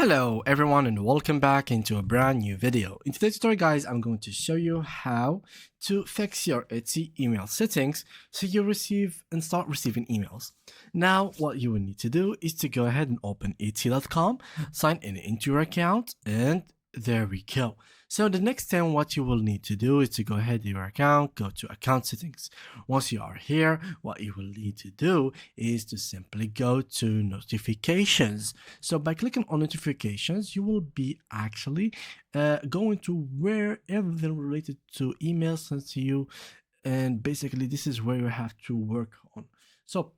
Hello everyone and welcome back into a brand new video. In today's tutorial guys, I'm going to show you how to fix your Etsy email settings so you receive and start receiving emails. Now what you will need to do is to go ahead and open Etsy.com, sign in into your account, and there we go. So the next thing what you will need to do is to go ahead to your account, go to account settings. Once you are here, what you will need to do is to simply go to notifications. So by clicking on notifications, you will be actually going to where everything related to emails sent to you. And basically this is where you have to work on. So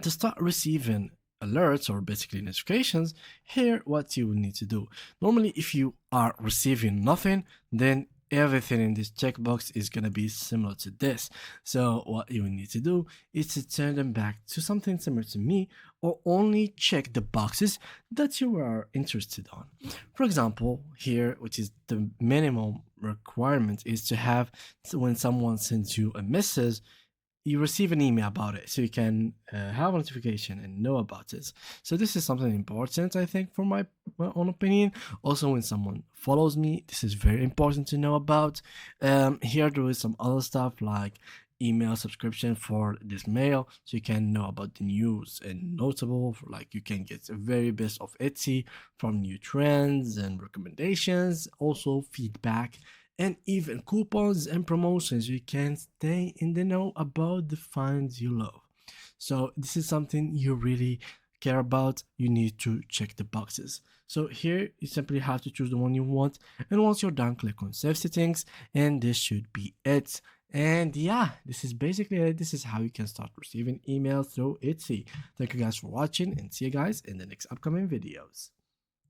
to start receiving alerts or basically notifications, here what you will need to do. Normally if you are receiving nothing, then everything in this checkbox is going to be similar to this. So what you will need to do is to turn them back to something similar to me, or only check the boxes that you are interested on. For example, here, which is the minimum requirement, is to have, when someone sends you a message, you receive an email about it, so you can have a notification and know about it. So this is something important, I think, for my own opinion. Also, when someone follows me, this is very important to know about. Here there is some other stuff like email subscription for this mail, so you can know about the news and notable, like you can get the very best of Etsy from new trends and recommendations, also feedback, and even coupons and promotions. You can stay in the know about the finds you love. So this is something you really care about. You need to check the boxes. So here you simply have to choose the one you want, and once you're done, click on save settings, and this should be it. And yeah, this is basically it. This is how you can start receiving emails through Etsy. Thank you guys for watching, and see you guys in the next upcoming videos.